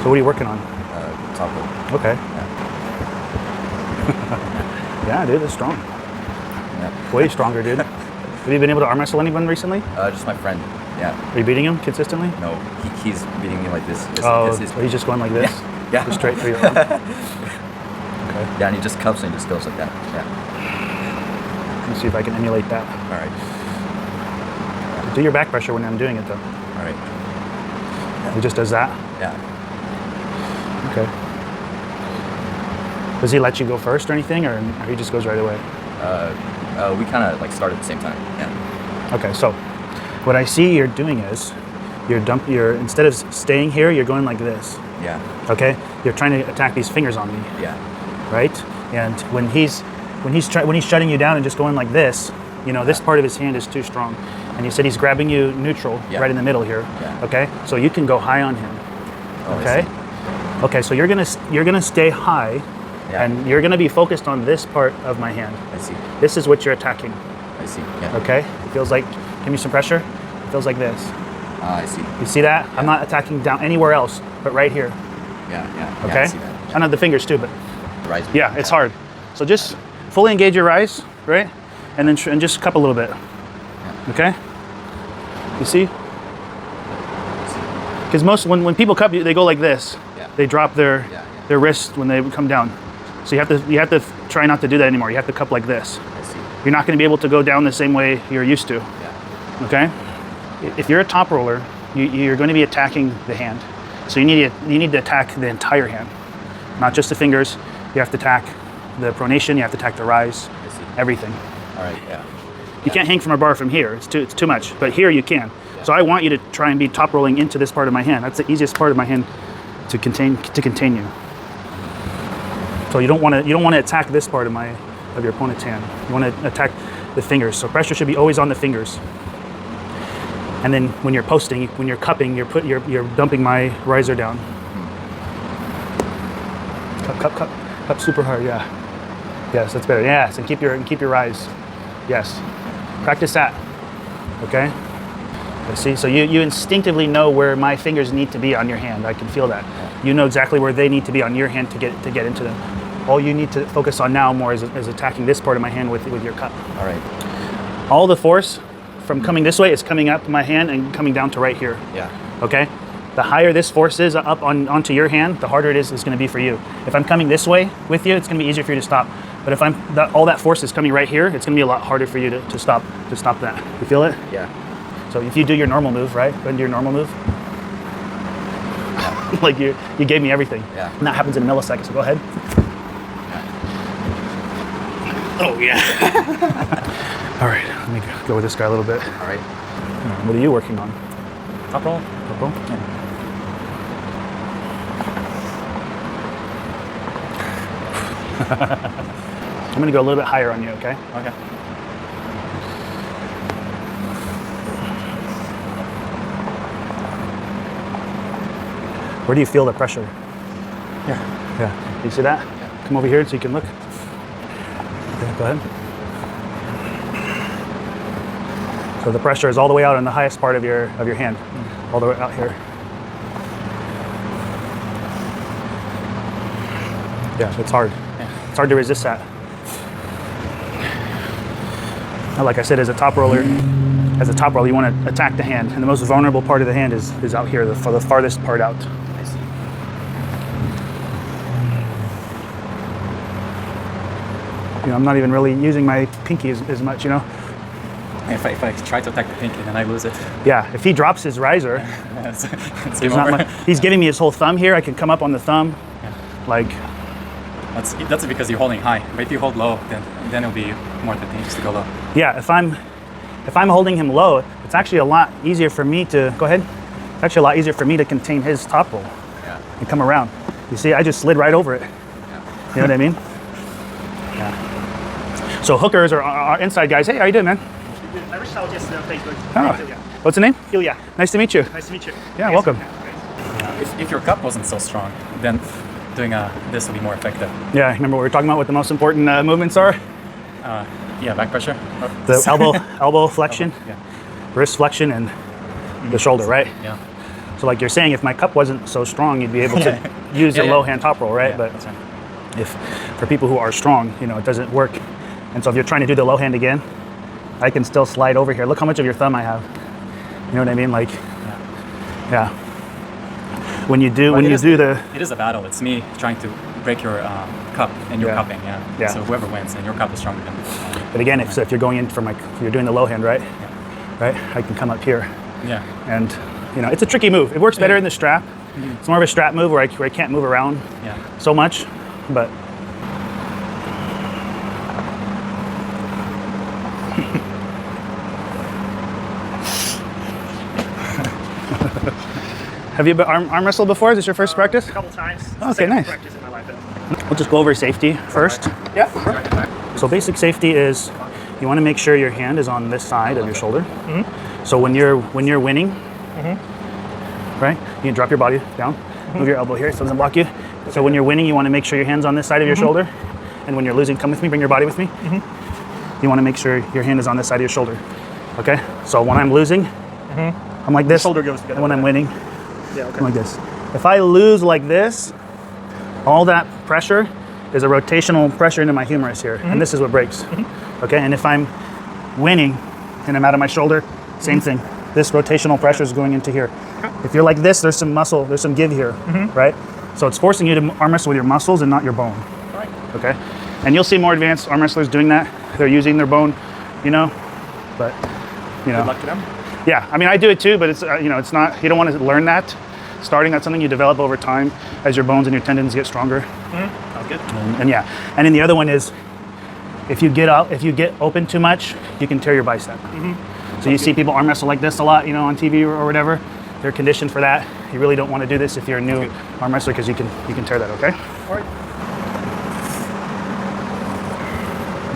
So what are you working on? Top roll. Okay. Yeah. Yeah, dude, that's strong. Yeah. Way stronger, dude. Have you been able to arm wrestle anyone recently? Just my friend. Yeah. Are you beating him consistently? No, he's beating me like this. So he's just going like this? Yeah. Just straight through your arm? Okay. Yeah, and he just cups and just goes like that. Yeah. Let me see if I can emulate that. All right. Do your back pressure when I'm doing it, though. All right. He just does that? Yeah. Okay. Does he let you go first or anything, or he just goes right away? We kind of like start at the same time. Yeah. Okay, so what I see you're doing is you're instead of staying here, you're going like this. Yeah. Okay? You're trying to attack these fingers on me. Yeah. Right? And when he's shutting you down and just going like this, you know, this part of his hand is too strong. And you said he's grabbing you neutral, right in the middle here. Yeah. Okay? So you can go high on him. Oh, okay? Okay, so you're gonna stay high, and you're gonna be focused on this part of my hand. I see. This is what you're attacking. I see. Yeah. Okay? It feels like, give me some pressure. It feels like this. I see. You see that? Yeah. I'm not attacking down anywhere else, but right here. Yeah. Okay? Yeah, I see that. I know the fingers too, but Rise. yeah, it's hard. So just fully engage your rise, right? And then and just cup a little bit. Yeah. Okay? You see? Because when people cup you, they go like this. Yeah. They drop their wrist when they come down. So you have to try not to do that anymore. You have to cup like this. I see. You're not going to be able to go down the same way you're used to. Yeah. Okay? If you're a top roller, you're going to be attacking the hand. So you need to attack the entire hand, not just the fingers. You have to attack the pronation. You have to attack the rise. I see. Everything. All right. Yeah. You can't hang from a bar from here. It's too much. But here you can. Yeah. So I want you to try and be top rolling into this part of my hand. That's the easiest part of my hand to contain you. So you don't want to attack this part of your opponent's hand. You want to attack the fingers. So pressure should be always on the fingers. And then when you're posting, when you're cupping, you're dumping my riser down. Cup super hard. Yeah. Yes, that's better. Yes, and keep your rise. Yes. Practice that. Okay. See, so you instinctively know where my fingers need to be on your hand. I can feel that. You know exactly where they need to be on your hand to get into them. All you need to focus on now more is attacking this part of my hand with your cup. All right. All the force from coming this way is coming up my hand and coming down to right here. Yeah. Okay? The higher this force is up onto your hand, the harder it is going to be for you. If I'm coming this way with you, it's going to be easier for you to stop. But if all that force is coming right here, it's going to be a lot harder for you to stop that. You feel it? Yeah. So if you do your normal move, right? Go ahead and do your normal move. Yeah. Like you gave me everything. Yeah. And that happens in a millisecond, so go ahead. Oh yeah. All right, let me go with this guy a little bit. All right. What are you working on? Top roll. Top roll? Yeah. I'm gonna go a little bit higher on you, okay? Okay. Where do you feel the pressure? Yeah. Yeah. You see that? Yeah. Come over here so you can look. Okay, go ahead. So the pressure is all the way out on the highest part of your hand, all the way out here. Yeah, it's hard. Yeah. It's hard to resist that. Like I said, as a top roller, you want to attack the hand, and the most vulnerable part of the hand is out here, the farthest part out. I see. You know, I'm not even really using my pinky as much, you know. If I try to attack the pinky, then I lose it. Yeah, if he drops his riser, he's giving me his whole thumb here. I can come up on the thumb, like. That's because you're holding high. But if you hold low, then it'll be more advantageous to go low. Yeah, if I'm holding him low, it's actually a lot easier for me to go ahead. It's actually a lot easier for me to contain his top roll and come around. You see, I just slid right over it. Yeah. You know what I mean? Yeah. So hookers are our inside guys. Hey, how you doing, man? I reached out just Facebook. Oh. What's the name? Ilya. Nice to meet you. Nice to meet you. Yeah, welcome. If your cup wasn't so strong, then doing this will be more effective. Yeah, remember what we were talking about what the most important movements are? Yeah, back pressure. The elbow flexion, wrist flexion, and the shoulder, right? Yeah. So like you're saying, if my cup wasn't so strong, you'd be able to use a low hand top roll, right? Yeah, But that's right. if for people who are strong, you know, it doesn't work. And so if you're trying to do the low hand again, I can still slide over here. Look how much of your thumb I have. You know what I mean? Like, yeah. When you do, It is a battle. It's me trying to break your cup and you're cupping. Yeah. So whoever wins, and your cup is stronger than. But again, if you're going in for if you're doing the low hand, right? Right? I can come up here. Yeah. And you know, it's a tricky move. It works better in the strap. It's more of a strap move where I can't move around so much, but. Have you been arm wrestled before? Is this your first practice? A couple times. Okay, Second nice. Practice in my life. We'll just go over safety first. Yeah. So basic safety is you want to make sure your hand is on this side of your shoulder. So when you're winning, right? You can drop your body down, move your elbow here so it doesn't block you. So when you're winning, you want to make sure your hand's on this side of your shoulder. And when you're losing, come with me, bring your body with me. You want to make sure your hand is on this side of your shoulder. Okay? So when I'm losing, I'm like this. Shoulder goes together. And when I'm winning, Yeah, okay. I'm like this. If I lose like this, all that pressure is a rotational pressure into my humerus here, and this is what breaks. Okay, and if I'm winning and I'm out of my shoulder, same thing. This rotational pressure is going into here. If you're like this, there's some muscle, there's some give here, right? So it's forcing you to arm wrestle with your muscles and not your bone. Right. Okay, and you'll see more advanced arm wrestlers doing that. They're using their bone, you know, but you know. Good luck to them. Yeah, I mean, I do it too, but it's you know, it's not. You don't want to learn that. Starting, that's something you develop over time as your bones and your tendons get stronger. Sounds good. And yeah, and then the other one is, if you get open too much, you can tear your bicep. So you see people arm wrestle like this a lot, you know, on TV or whatever. They're conditioned for that. You really don't want to do this if you're a new arm wrestler because you can tear that. Okay. All right.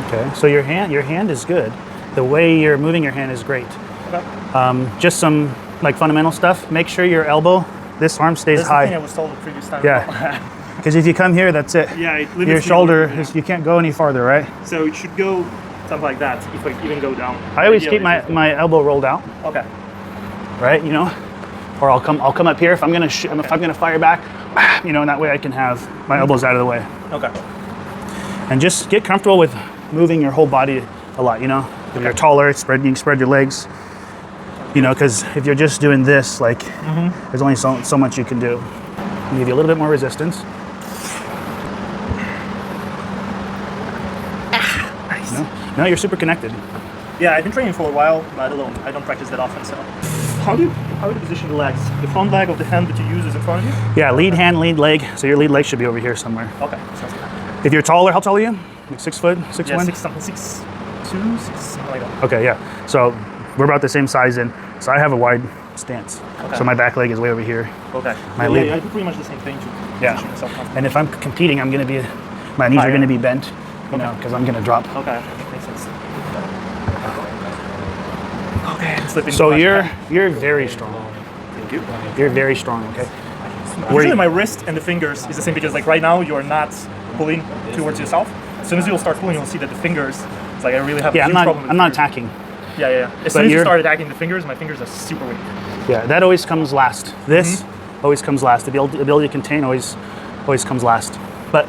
Okay. So your hand is good. The way you're moving your hand is great. Okay. Just some like fundamental stuff. Make sure your elbow, this arm stays That's the high. thing I was told the previous time. Yeah. Because if you come here, that's it. Yeah, it limits Your you, shoulder, yeah. you can't go any farther, right? So it should go something like that. If I even go down. I always Ideally, keep my elbow rolled out, Okay. right? You know, or I'll come up here if I'm gonna if I'm gonna fire back, you know, and that way I can have my elbows out of the way. Okay. And just get comfortable with moving your whole body a lot. You know, if you're taller, you can spread your legs. You know, because if you're just doing this, like, there's only so much you can do. I'll give you a little bit more resistance. Nice. No, you're super connected. Yeah, I've been training for a while, but alone. I don't practice that often. So, how do you position the legs? The front leg of the hand that you use is in front of you. Yeah, lead hand, lead leg. So your lead leg should be over here somewhere. Okay. Sounds good. If you're taller, how tall are you? Like 6 foot, 6'1"? Yeah, 6 something, 6'2", 6 something like that. Okay, yeah. So we're about the same size in. So I have a wide stance. Okay. So my back leg is way over here. Okay. My yeah, lead- yeah, I do pretty much the same thing to Yeah. position myself comfortably. And if I'm competing, I'm gonna be, my knees are Higher. gonna be bent, you know, because I'm gonna drop. Okay, makes sense. Okay, I'm slipping So too much. you're very strong. Thank you. You're very strong, okay? Usually my wrist and the fingers is the same because like right now you're not pulling towards yourself. As soon as you'll start pulling, you'll see that the fingers, it's like I really have a Yeah, huge problem with I'm the not fingers. attacking. Yeah, yeah, yeah. As soon as you start attacking the fingers, my fingers are super weak. Yeah, that always comes last. This always comes last. The ability to contain always comes last. But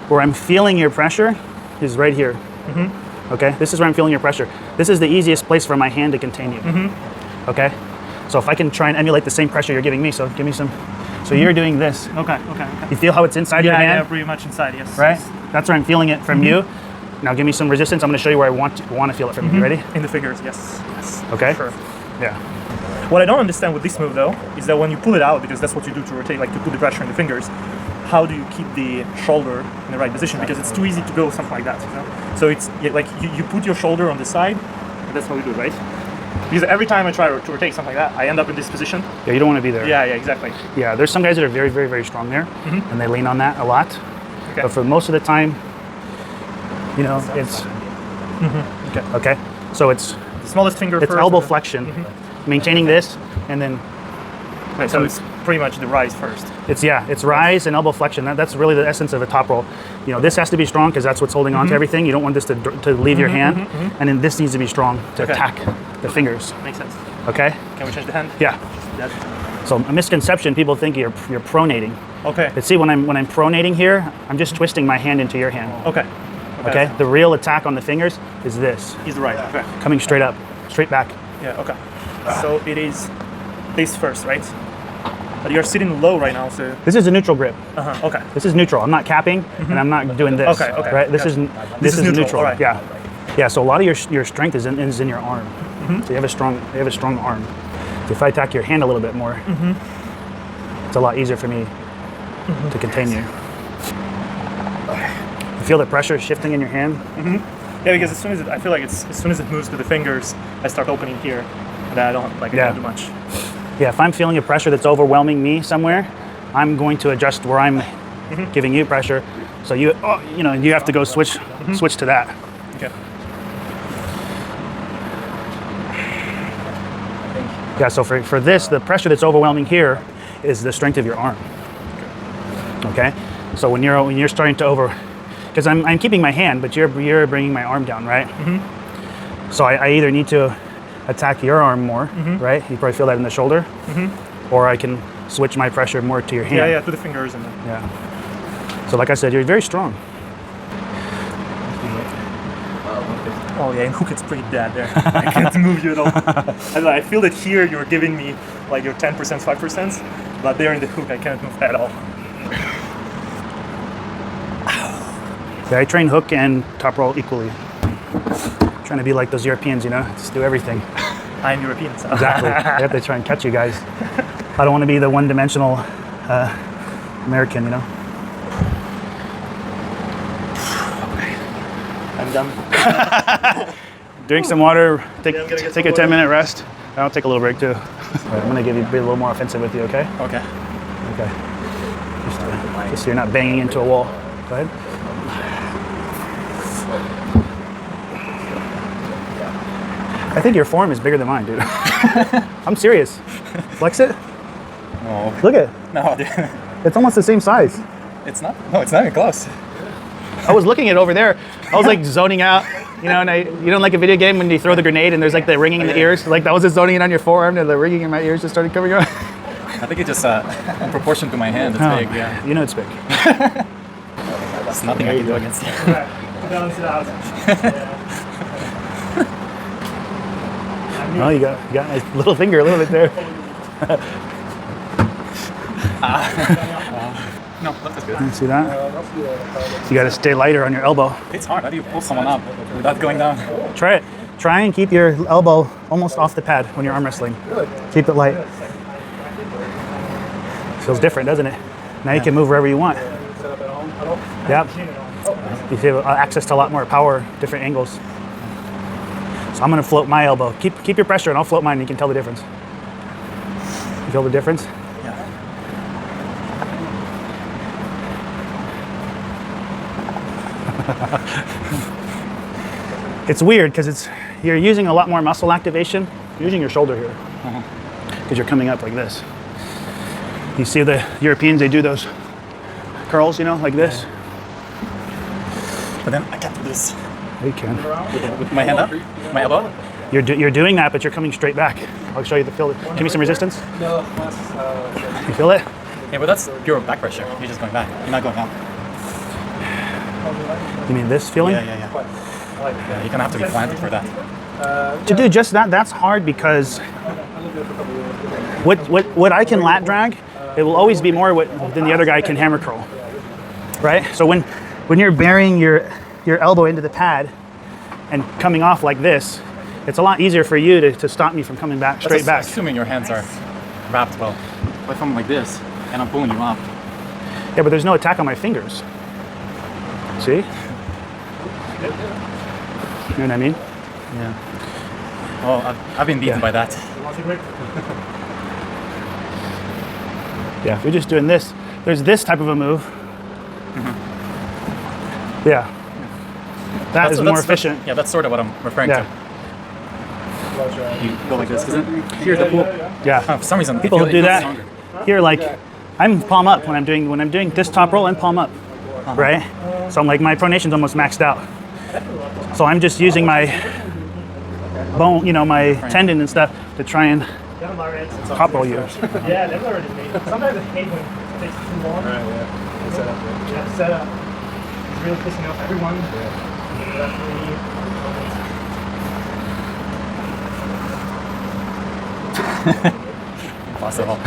where I'm feeling your pressure is right here. Okay, this is where I'm feeling your pressure. This is the easiest place for my hand to contain you. Okay, so if I can try and emulate the same pressure you're giving me, so give me some. So you're doing this. Okay. You feel how it's inside your hand? Yeah, pretty much inside, yes. Right? That's where I'm feeling it from you. Now give me some resistance. I'm going to show you where I want to feel it from you. Ready? In the fingers, yes. Yes. Okay. Sure. Yeah. What I don't understand with this move though is that when you pull it out, because that's what you do to rotate, like to put the pressure in the fingers, how do you keep the shoulder in the right position? Because it's too easy to go something like that, you know? So it's like you put your shoulder on the side, and that's how we do it, right? Because every time I try to rotate something like that, I end up in this position. Yeah, you don't want to be there. Yeah, exactly. Yeah, there's some guys that are very, very, very strong there, and they lean on that a lot. Okay. But for most of the time, you know, it's okay. So it's The smallest finger first. elbow and then- flexion, maintaining this, and then Okay, so it's pretty much the rise first. it's rise and elbow flexion. That's really the essence of a top roll. You know, this has to be strong because that's what's holding on to everything. You don't want this to leave your hand, and then this needs to be strong to Okay. attack the fingers. Makes sense. Okay? Can we change the hand? Yeah. That. So a misconception, people think you're pronating. Okay. But see, when I'm pronating here, I'm just twisting my hand into your hand. Okay. Okay? The real attack on the fingers is this. He's right. Okay. Coming straight up, straight back. Yeah. Okay. So it is this first, right? But you're sitting low right now, so. This is a neutral grip. Okay. This is neutral. I'm not capping, and I'm not doing this. Okay, okay, Right? This gotcha. is This is neutral, all right. Yeah. Yeah. So a lot of your strength is in your arm. So you have a strong arm. So if I attack your hand a little bit more, it's a lot easier for me to contain you. You feel the pressure shifting in your hand? Yeah, because as soon as I feel like as soon as it moves to the fingers, I start opening here, and I don't I can't do much. Yeah, if I'm feeling a pressure that's overwhelming me somewhere, I'm going to adjust where I'm giving you pressure. So you have to go switch to that. Okay. Yeah, so for this, the pressure that's overwhelming here is the strength of your arm. Okay? So when you're starting to because I'm keeping my hand, but you're bringing my arm down, right? So I either need to attack your arm more, right? You probably feel that in the shoulder. Or I can switch my pressure more to your hand. Yeah, to the fingers and then. Yeah. So like I said, you're very strong. Oh yeah, in hook it's pretty dead there. I can't move you at all. I feel that here you're giving me like your 10%, 5%, but there in the hook I can't move at all. Yeah, I train hook and top roll equally. Trying to be like those Europeans, just do everything. I'm European, so. Exactly. I have to try and catch you guys. I don't want to be the one-dimensional American, I'm done. Drink some water, take I'm gonna get a some 10-minute rest. I'll take a little break too. Right, I'm gonna be a little more offensive with you, okay? Okay. Okay. Just so you're not banging into a wall. Go ahead. I think your form is bigger than mine, dude. I'm serious. Flex it. No. Look at it. No, dude. It's almost the same size. It's not. No, it's not even close. I was looking at it over there. I was like zoning out, and you don't like a video game when you throw the grenade and there's like the ringing in the ears? Like that was just zoning in on your forearm and the ringing in my ears just started coming on. I think it's just in proportion to my hand. It's big. Yeah. You know it's big. That's nothing I can do against you. Balance it out. Oh, you got a little finger a little bit there. No, that's good. See that? You got to stay lighter on your elbow. It's hard. How do you pull someone up without going down? Try it. Try and keep your elbow almost off the pad when you're arm wrestling. Keep it light. Feels different, doesn't it? Now you can move wherever you want. Yep. You have access to a lot more power, different angles. So I'm gonna float my elbow. Keep your pressure and I'll float mine and you can tell the difference. You feel the difference? Yeah. It's weird because you're using a lot more muscle activation. You're using your shoulder here because you're coming up like this. You see the Europeans, they do those curls, like this. But then I can't do this. You can. With my hand up? My elbow? You're doing that, but you're coming straight back. I'll show you the feel. Give me some resistance. You feel it? Yeah, but that's pure back pressure. You're just going back. You're not going up. You mean this feeling? Yeah. Yeah, you're gonna have to be planted for that. To do just that, that's hard because what I can lat drag, it will always be more than the other guy can hammer curl, right? So when you're burying your elbow into the pad and coming off like this, it's a lot easier for you to stop me from coming back straight back. Assuming your hands are wrapped well. But if I'm like this and I'm pulling you up. Yeah, but there's no attack on my fingers. See? You know what I mean? Yeah. Oh, I've been beaten by that. Yeah, if you're just doing this, there's this type of a move. Yeah. That is more efficient. Yeah, that's sort of what I'm referring Yeah. to. You go like this, because here the pull. Yeah. For some reason, People it who do feels that, stronger. here like, I'm palm up when I'm doing this top roll, I'm palm up, right? So I'm like, my pronation's almost maxed out. So I'm just using my bone, my tendon and stuff to try and love it. top roll you. Yeah, that's already made. Sometimes I hate when it takes too long. Right, yeah. Set up. Yeah, setup. It's really pissing off everyone. Impossible.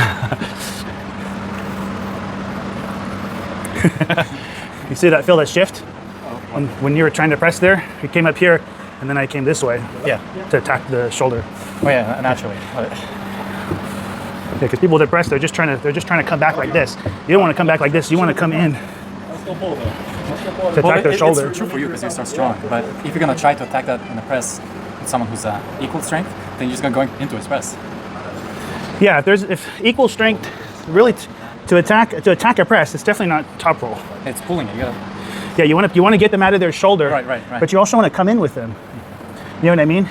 You see that? Feel that shift? When you were trying to press there, you came up here, and then I came this way Yeah. to attack the shoulder. Oh yeah, naturally. Yeah, because people that press, they're just trying to come back like this. You don't want to come back like this. You want to come in to attack their shoulder. It's true for you because you're so strong. But if you're gonna try to attack that in the press with someone who's equal strength, then you're just gonna go into his press. Yeah, if equal strength, really to attack a press, it's definitely not top roll. It's pulling it. You gotta. Yeah, you want to get them out of their shoulder. Right. But you also want to come in with them. You know what I mean?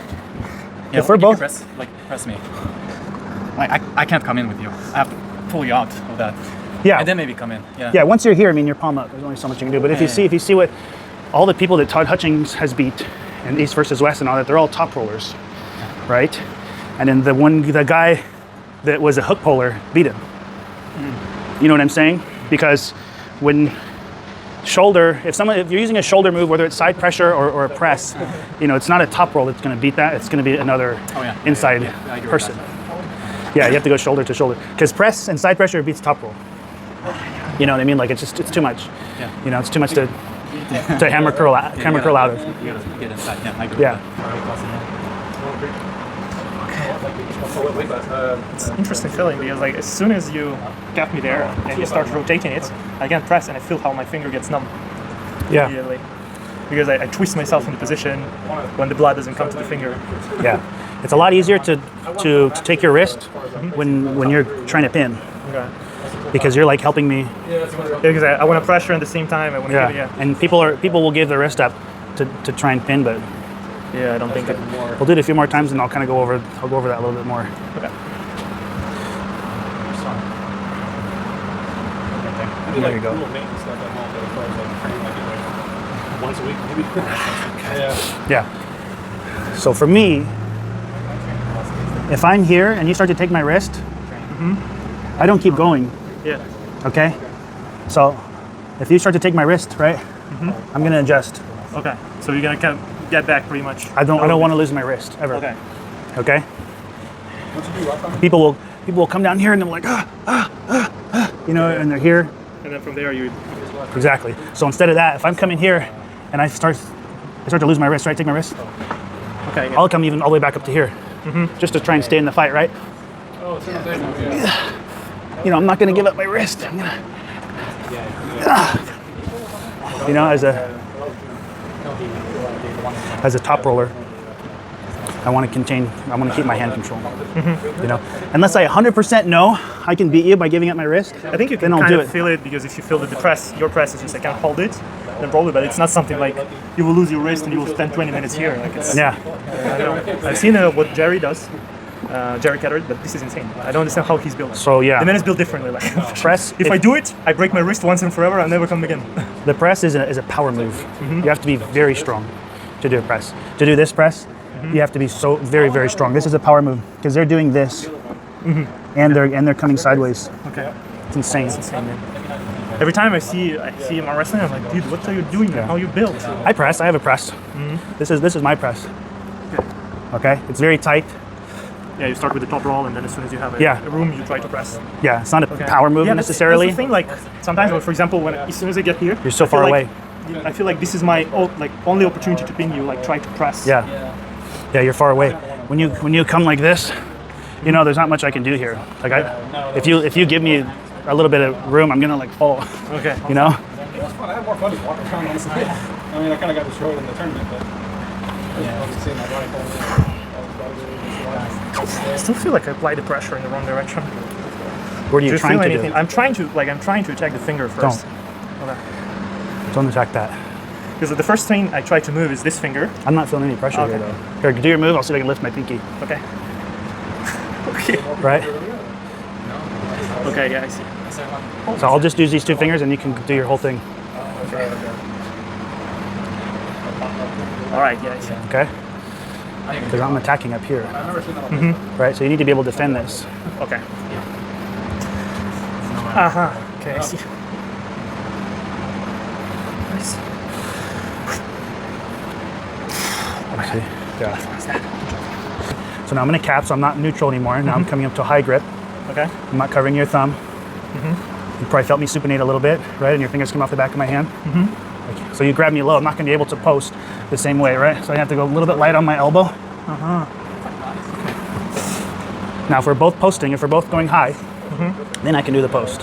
Yeah, If we're you can both- press me. Like I can't come in with you. I have to pull you out of that. Yeah. And then maybe come in. Yeah. Yeah, once you're here, I mean, you're palm up. There's only so much you can do. But if you see what all the people that Todd Hutchings has beat in East versus West and all that, they're all top rollers, right? And then the guy that was a hook puller beat him. You know what I'm saying? Because when shoulder, if you're using a shoulder move, whether it's side pressure or a press, it's not a top roll that's going to beat that. It's going to be another inside I agree with person. Yeah, you have to go shoulder to shoulder because press and side pressure beats top roll. You know what I mean? Like it's too much. Yeah. It's too much to hammer curl out of. You gotta get inside. Yeah, I agree with Yeah. that. It's an interesting feeling because like as soon as you get me there and you start rotating it, I can press and I feel how my finger gets numb Yeah. immediately. Because I twist myself into position when the blood doesn't come to the finger. Yeah. It's a lot easier to take your wrist when you're trying to pin Okay. because you're like helping me. Because I want to pressure at the same time. I want to Yeah. give it, And people will give their wrist up to try and pin, but yeah, I don't think it. we'll do it a few more times and I'll kind of go over that a little bit more. Okay. There you go. Once a week, maybe. Yeah. So for me, if I'm here and you start to take my wrist, I don't keep going. Yeah. Okay. So if you start to take my wrist, right, I'm gonna adjust. Okay. So you're gonna get back pretty much. I don't want to lose my wrist ever. Okay. Okay. People will come down here and they're like and they're here. And then from there you. Exactly. So instead of that, if I'm coming here and I start to lose my wrist, right? Take my wrist. Okay. Yeah. I'll come even all the way back up to here, just to try and stay in the fight, right? I'm not gonna give up my wrist. I'm gonna, as a top roller, I want to keep my hand control. Unless I 100% know I can beat you by giving up my wrist, I think you can then I'll kind do of it. feel it because if you feel that your press is just I can't hold it, then probably. But it's not something like you will lose your wrist and you will spend 20 minutes here. Like it's. Yeah. I don't know. I've seen what Jerry does, Jerry Ketter, but this is insane. I don't understand how he's built. So yeah, The man is built differently. Like press. if I do it, I break my wrist once and forever. I'll never come again. The press is a power move. You have to be very strong to do a press. To do this press, you have to be so very, very strong. This is a power move because they're doing this, and they're coming sideways. Okay. It's insane. Insane, man. Every time I see him on wrestling, I'm like, dude, what are you doing? How you built? I press. I have a press. This is my press. Okay. It's very tight. Yeah, you start with the top roll, and then as soon as you have a room, you try to press. Yeah. It's not a power move necessarily. That's the thing. Like sometimes, for example, as soon as I get here, You're so I feel far like- away. I feel like this is my only opportunity to pin you. Like try to press. Yeah. Yeah. You're far away. When you come like this, there's not much I can do here. Like if you give me a little bit of room, I'm gonna like fall. Okay. It was fun. I had more fun just walking around, honestly. I mean, I kind of got destroyed in the tournament, but seeing that rifle. I still feel like I applied the pressure in the wrong direction. What are Do you you trying feel to anything? do? I'm trying to attack the finger first. Don't attack that. Because the first thing I try to move is this finger. I'm not feeling any pressure here Okay. though. Here, do your move. I'll see if I can lift my pinky. Okay. Okay. Right. Okay. Yeah, I see. So I'll just use these two fingers, and you can do your whole thing. All right. Yeah, I see. Okay. because I'm attacking up here, I've never seen that on right? So you need to be able to defend this. Okay. Okay, I see. Nice. Okay. Yeah. So now I'm going to cap, so I'm not neutral anymore. Now I'm coming up to a high grip. Okay. I'm not covering your thumb. You probably felt me supinate a little bit, right? And your fingers come off the back of my hand. Like, so you grab me low. I'm not going to be able to post the same way, right? So I have to go a little bit light on my elbow. Now, if we're both posting, if we're both going high, then I can do the post,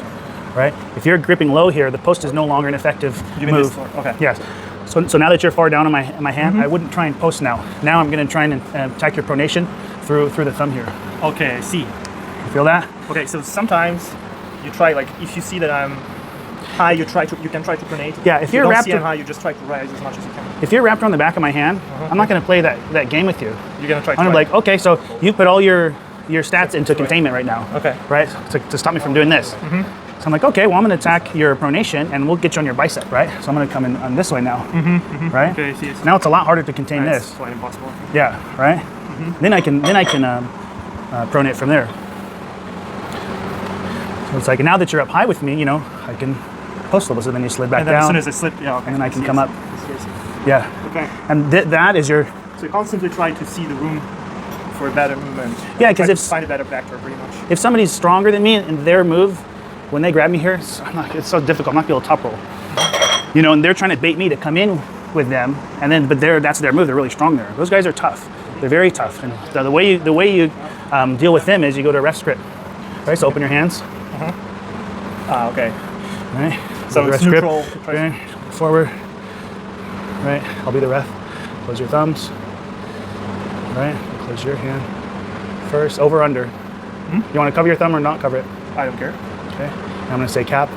right? If you're gripping low here, the post is no longer an effective You mean move. this floor? Okay. Yes. So now that you're far down on my hand, I wouldn't try and post now. Now I'm going to try and attack your pronation through the thumb here. Okay, I see. You feel that? Okay, so sometimes you try, like, if you see that I'm high, you can try to pronate. Yeah, if you're you don't wrapped see I'm in- high, you just try to rise as much as you can. If you're wrapped around the back of my hand, I'm not going to play that game with you. You're gonna try to. I'm gonna be like, okay, so you put all your stats into containment right now. Okay. Right? To stop me from doing this. So I'm like, okay, well, I'm gonna attack your pronation and we'll get you on your bicep, right? So I'm gonna come in on this way now. Right? Okay, I see. Now it's a lot harder to contain It's this. quite impossible. Yeah, right? Then I can pronate from there. So it's like, now that you're up high with me, I can post a little, so then you slid back And then down. as soon as I slip, yeah, okay. and then I can see, come I up. see, I see. Yeah. Okay. And that is your, So you constantly try to see the room for a better movement. Yeah, 'cause Try to if- find a better vector, pretty much. if somebody's stronger than me in their move, when they grab me here, it's so difficult. I'm not going to be able to top roll. And they're trying to bait me to come in with them, but that's their move. They're really strong there. Those guys are tough. They're very tough. And the way you deal with them is you go to a rest grip. Right, so open your hands. Okay. Right. So Go to it's rest grip. neutral. Right. Forward. Right. I'll be the ref. Close your thumbs. Right. Close your hand. First, over under. You want to cover your thumb or not cover it? I don't care. Okay. And I'm going to say cap.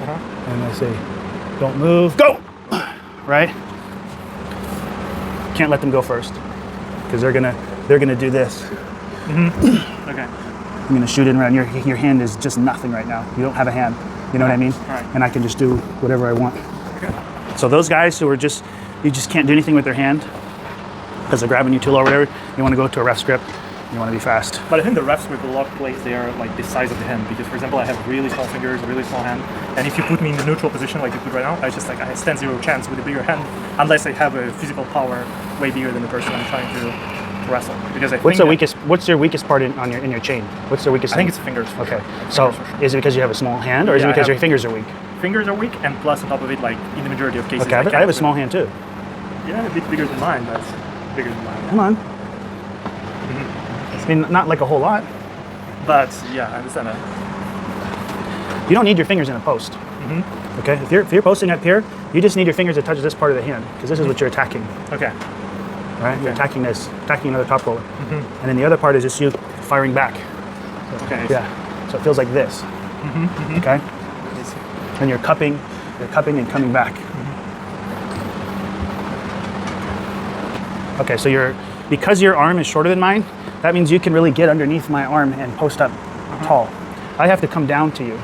And I'm going to say, don't move. Go. Right. Can't let them go first because they're gonna do this. Okay. I'm gonna shoot it around your hand is just nothing right now. You don't have a hand. You know what I mean? Right. And I can just do whatever I want. Okay. So those guys who are you just can't do anything with their hand because they're grabbing you too low or whatever, you want to go to a ref grip. You want to be fast. But I think the refs with a lot of plays, they are like the size of the hand. Because, for example, I have really small fingers, really small hand. And if you put me in the neutral position like you put right now, I stand zero chance with a bigger hand unless I have a physical power way bigger than the person I'm trying to wrestle. Because I think What's your weakest part in your chain? What's the weakest? I think it's fingers. For Okay. sure. So Fingers for sure. is it because you have a small hand, or is it Yeah, I because have- your fingers are weak? Fingers are weak, and plus on top of it, like in the majority of cases, Okay, I have a small hand too. Yeah, a bit bigger than mine, but bigger than mine. Come on. I mean, not like a whole lot. But yeah, I understand that. You don't need your fingers in a post. Okay, if you're posting up here, you just need your fingers to touch this part of the hand because this is what you're attacking. Okay. Right? You're attacking this, attacking another top roller, and then the other part is just you firing back. Okay. Yeah. So it feels like this. Okay. And you're cupping and coming back. Okay, so because your arm is shorter than mine, that means you can really get underneath my arm and post up tall. I have to come down to you,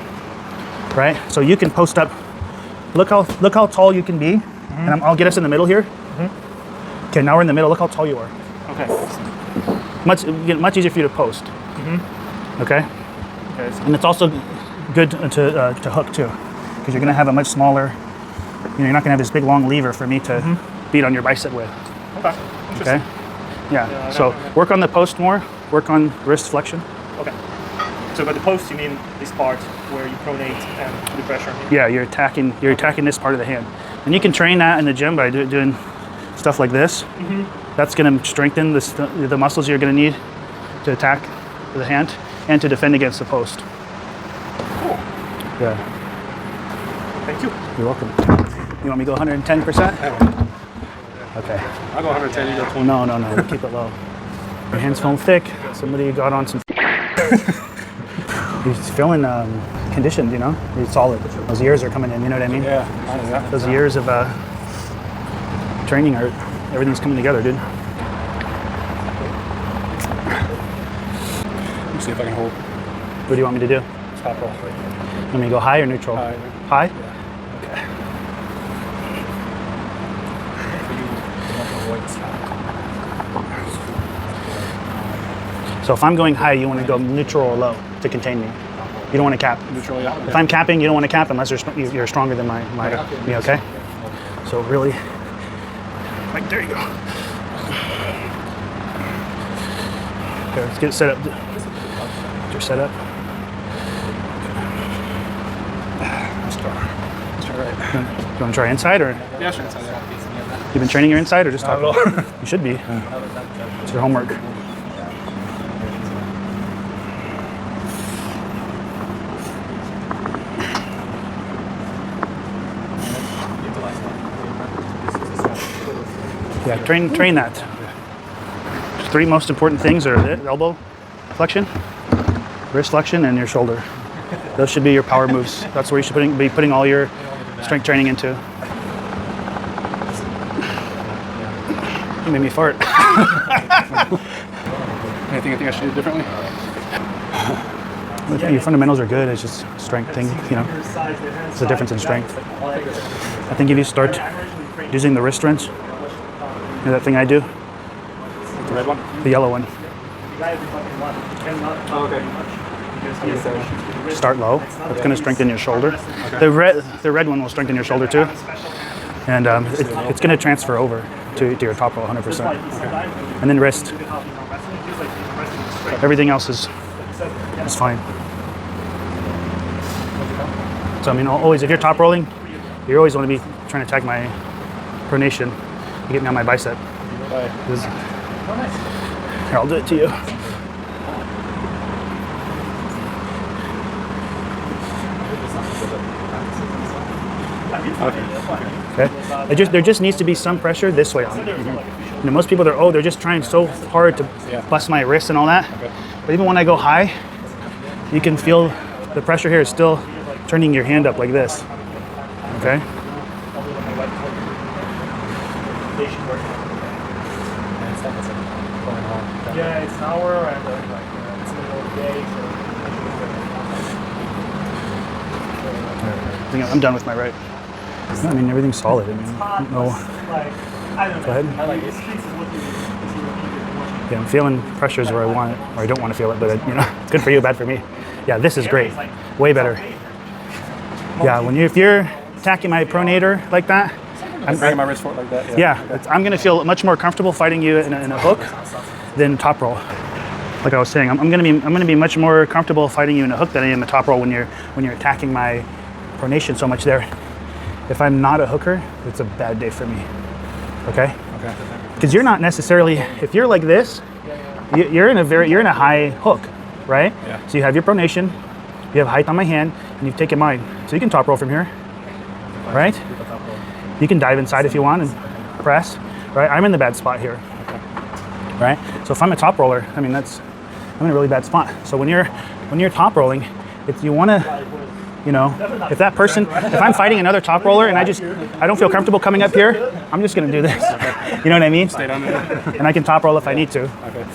right? So you can post up. Look how tall you can be, and I'll get us in the middle here. Okay, now we're in the middle. Look how tall you are. Okay. Much easier for you to post. Okay, Okay. So and it's also good to hook too, because you're gonna have a much smaller. You're not gonna have this big long lever for me to beat on your bicep with. okay. Okay. Yeah. Yeah, So work on the post more. Work on wrist flexion. Okay. So by the post, you mean this part where you pronate and put the pressure on you? Yeah, you're attacking this part of the hand, and you can train that in the gym by doing stuff like this. That's going to strengthen the muscles you're going to need to attack the hand and to defend against the post. Cool. Yeah, Thank you. you're welcome. You want me to go 110%? Okay. I'll go 110, you go 20. No, keep it low. Your hands feeling thick. Somebody got on some. He's feeling conditioned, He's solid. Those years are coming in, you know what I mean? Yeah. Those years of training everything's coming together, dude. Let me see if I can hold. What do you want me to do? Top roll. Want me to go high or neutral? High. High? Okay. So if I'm going high, you want to go neutral or low to contain me. You don't want to cap. Neutral, yeah. If I'm capping, you don't want to cap unless you're stronger than me, okay? So really, like, there you go. Okay, let's get it set up. Get your setup. Let's try right. You want to try inside or? Yeah, sure. Inside, yeah. You've been training your inside or just top roll? You should be. It's your homework. Yeah, train that. The 3 most important things are the elbow flexion, wrist flexion, and your shoulder. Those should be your power moves. That's where you should be putting all your strength training into. You made me fart. Anything you think I should do differently? Your fundamentals are good. It's just strength thing, you know. It's the difference in strength. I think if you start using the wrist wrench, you know that thing I do? The red one? The yellow one. Oh, okay. Start low. It's going to strengthen your shoulder. Okay. The red one will strengthen your shoulder too, and it's going to transfer over to your top roll 100%. Okay. And then wrist. Everything else is fine. So I mean, always if you're top rolling, you always want to be trying to attack my pronation. You get me on my bicep. Here, I'll do it to you. Okay. There just needs to be some pressure this way on it. You know, most people they're just trying so hard to bust my wrist and all that. But even when I go high, you can feel the pressure here is still turning your hand up like this. Okay. Yeah, it's an hour and it's in the middle of the day. I think I'm done with my right. No, I mean, everything's solid. I mean, no. Go ahead. Yeah, I'm feeling pressures where I want it, or I don't want to feel it, but you know, it's good for you, bad for me. Yeah, this is great. Way better. Yeah, if you're attacking my pronator like that, I'm dragging my wrist forward like that. Yeah, I'm going to feel much more comfortable fighting you in a hook than top roll. Like I was saying, I'm going to be much more comfortable fighting you in a hook than I am a top roll when you're attacking my pronation so much there. If I'm not a hooker, it's a bad day for me. Okay? Okay. Because you're not necessarily, if you're like this, you're in a high hook, right? Yeah. So you have your pronation, you have height on my hand, and you've taken mine. So you can top roll from here, right? You can dive inside if you want and press, right? I'm in the bad spot here, right? So if I'm a top roller, I mean I'm in a really bad spot. So when you're top rolling, you want to, you know, if I'm fighting another top roller and I don't feel comfortable coming up here, I'm just going to do this. You know what I mean? Stay down there. And I can top roll if I need to. Okay.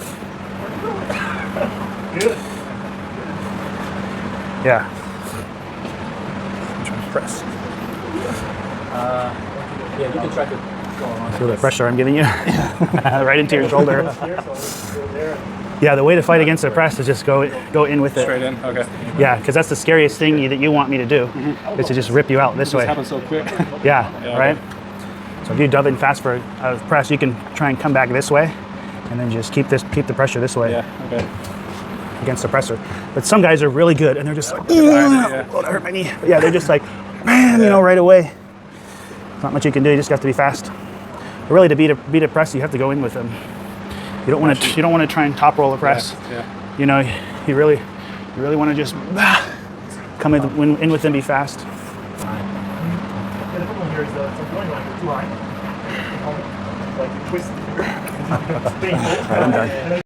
Yeah. I'm trying to press. Yeah, you can try to go along. Feel the pressure I'm giving you right into your shoulder. Yeah, the way to fight against the press is just go in with it. Straight in. Okay. Yeah, because that's the scariest thing that you want me to do, is to just rip you out this way. It happens so quick. Yeah, right? Okay. So if you dove in fast for a press, you can try and come back this way, and then just keep the pressure this way. Yeah. Okay. Against the presser. But some guys are really good, and they're just like, oh, that hurt my knee. But yeah, they're just like, man, you know, right away. Not much you can do. You just have to be fast. But really, to beat a press, you have to go in with them. You don't want to try and top roll a press. Yeah. You know, you really want to just come in with them, be fast. The problem here is that it's going like too high. Like you twist. All right, I'm done.